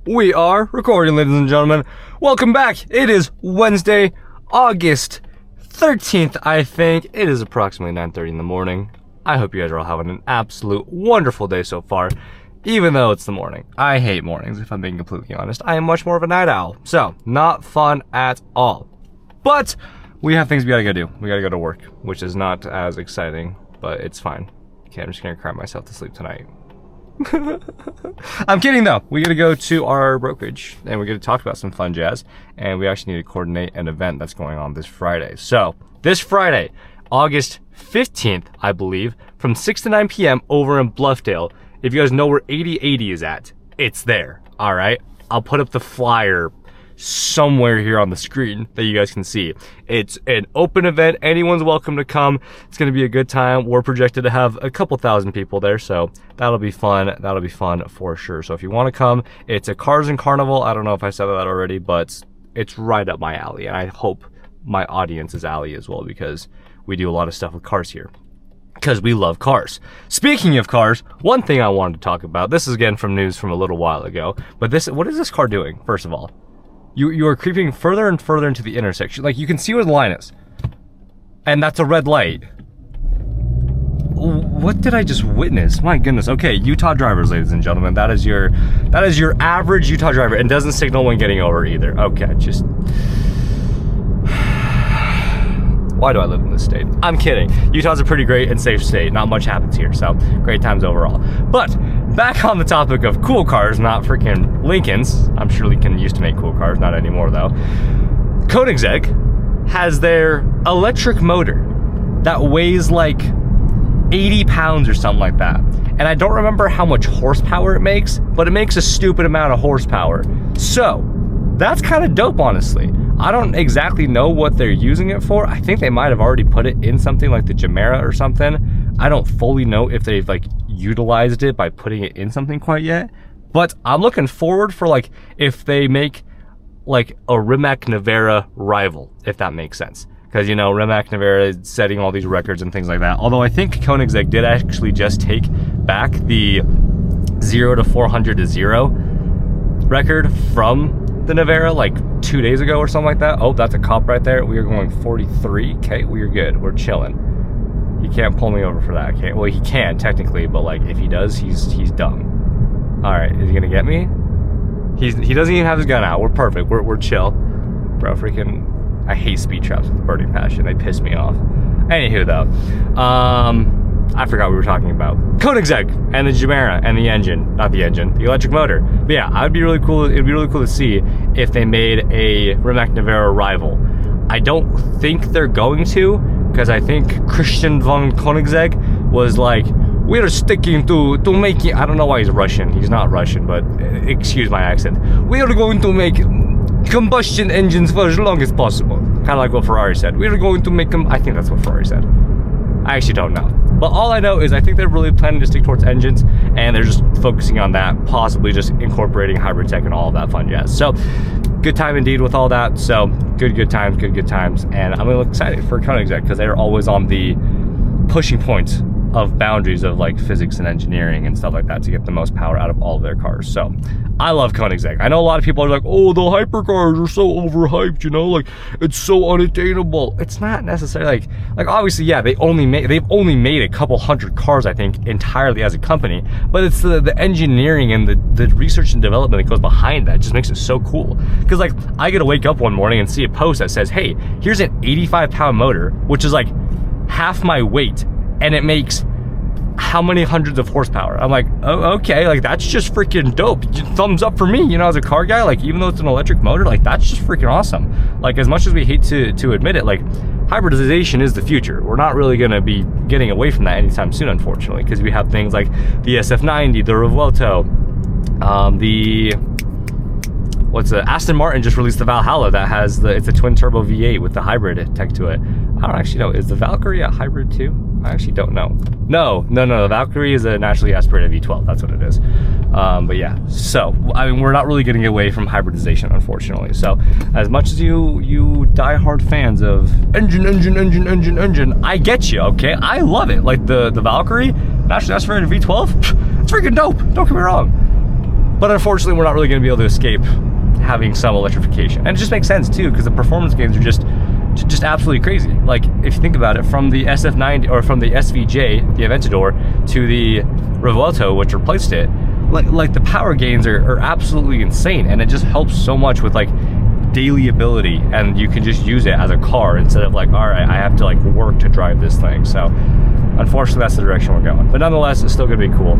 We are recording, ladies and gentlemen. Welcome back. It is Wednesday, August 13th, I think. It is approximately 9:30 in the morning. I hope you guys are all having an absolute wonderful day so far, even though it's the morning. I hate mornings, if I'm being completely honest. I am much more of a night owl, so not fun at all. But we have things we gotta go do. We gotta go to work, which is not as exciting, but it's fine. Okay, I'm just gonna cry myself to sleep tonight. I'm kidding though. We gotta go to our brokerage and we're gonna talk about some fun jazz, and we actually need to coordinate an event that's going on this Friday. So this Friday, August 15th, I believe, from 6 to 9 p.m. over in Bluffdale. If you guys know where 8080 is at, it's there. All right, I'll put up the flyer somewhere here on the screen that you guys can see. It's an open event. Anyone's welcome to come. It's going to be a good time. We're projected to have a couple thousand people there, so that'll be fun. That'll be fun for sure. So if you want to come, it's a Cars and Carnival. I don't know if I said that already, but it's right up my alley, and I hope my audience's alley as well, because we do a lot of stuff with cars here, because we love cars. Speaking of cars, one thing I wanted to talk about, this is again from news from a little while ago, but what is this car doing, first of all? You are creeping further and further into the intersection. Like, you can see where the line is. And that's a red light. What did I just witness? My goodness. Okay, Utah drivers, ladies and gentlemen. That is your average Utah driver, and doesn't signal when getting over either. Okay, just... Why do I live in this state? I'm kidding. Utah's a pretty great and safe state. Not much happens here, so great times overall. But back on the topic of cool cars, not freaking Lincolns. I'm sure Lincoln used to make cool cars, not anymore though. Koenigsegg has their electric motor that weighs like 80 pounds or something like that. And I don't remember how much horsepower it makes, but it makes a stupid amount of horsepower. So that's kind of dope, honestly. I don't exactly know what they're using it for. I think they might have already put it in something like the Gemera or something. I don't fully know if they've like utilized it by putting it in something quite yet. But I'm looking forward for like if they make like a Rimac Nevera rival, if that makes sense. Because, you know, Rimac Nevera is setting all these records and things like that. Although I think Koenigsegg did actually just take back the 0 to 400 to 0 record from the Nevera like 2 days ago or something like that. Oh, that's a cop right there. We are going 43. Okay, we're good. We're chilling. He can't pull me over for that. Okay, well, he can technically, but like if he does, he's dumb. All right, is he gonna get me? He doesn't even have his gun out. We're perfect. We're chill, bro. Freaking, I hate speed traps with a burning passion. They piss me off. Anywho, though, I forgot what we were talking about. Koenigsegg and the Gemera and the engine, not the engine, the electric motor. But yeah, it'd be really cool to see if they made a Rimac Nevera rival. I don't think they're going to, because I think Christian von Koenigsegg was like, we're sticking to making, I don't know why he's Russian. He's not Russian, but excuse my accent. We are going to make combustion engines for as long as possible. Kind of like what Ferrari said. We are going to make them, I think that's what Ferrari said. I actually don't know. But all I know is I think they're really planning to stick towards engines, and they're just focusing on that, possibly just incorporating hybrid tech and all of that fun jazz. So good time indeed with all that. So good times. And I'm really excited for Koenigsegg, because they're always on the pushing point of boundaries of like physics and engineering and stuff like that to get the most power out of all of their cars. So I love Koenigsegg. I know a lot of people are like, oh, the hypercars are so overhyped, you know, like it's so unattainable. It's not necessarily like obviously, yeah, they've only made a couple hundred cars, I think, entirely as a company, but it's the engineering and the research and development that goes behind that just makes it so cool. Because like I get to wake up one morning and see a post that says, hey, here's an 85-pound motor, which is like half my weight, and it makes how many hundreds of horsepower. I'm like, oh, okay, like that's just freaking dope. Thumbs up for me, you know, as a car guy. Like, even though it's an electric motor, like that's just freaking awesome. Like, as much as we hate to admit it, like hybridization is the future. We're not really gonna be getting away from that anytime soon, unfortunately, because we have things like the SF90, the Revuelto, Aston Martin just released the Valhalla that has it's a twin turbo V8 with the hybrid tech to it. I don't actually know. Is the Valkyrie a hybrid too? I actually don't know. No. The Valkyrie is a naturally aspirated V12. That's what it is. But yeah, so I mean, we're not really getting away from hybridization, unfortunately. So as much as you diehard fans of engine, I get you. Okay, I love it. Like the Valkyrie, naturally aspirated V12. It's freaking dope. Don't get me wrong. But unfortunately, we're not really going to be able to escape having some electrification. And it just makes sense too, because the performance gains are just absolutely crazy. Like, if you think about it, from the SF90 or from the SVJ, the Aventador, to the Revuelto, which replaced it, like the power gains are absolutely insane, and it just helps so much with like daily ability, and you can just use it as a car instead of like, all right, I have to like work to drive this thing. So unfortunately, that's the direction we're going. But nonetheless, it's still gonna be cool.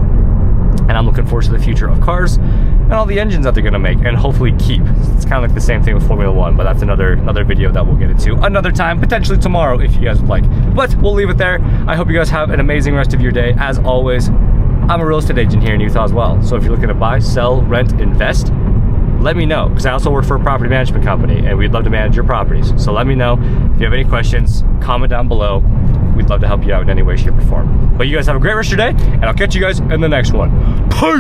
And I'm looking forward to the future of cars and all the engines that they're gonna make and hopefully keep. It's kind of like the same thing with Formula One, but that's another video that we'll get into another time, potentially tomorrow if you guys would like. But we'll leave it there. I hope you guys have an amazing rest of your day. As always, I'm a real estate agent here in Utah as well. So if you're looking to buy, sell, rent, invest, let me know, because I also work for a property management company and we'd love to manage your properties. So let me know. If you have any questions, comment down below. We'd love to help you out in any way, shape, or form. But you guys have a great rest of your day, and I'll catch you guys in the next one. Peace!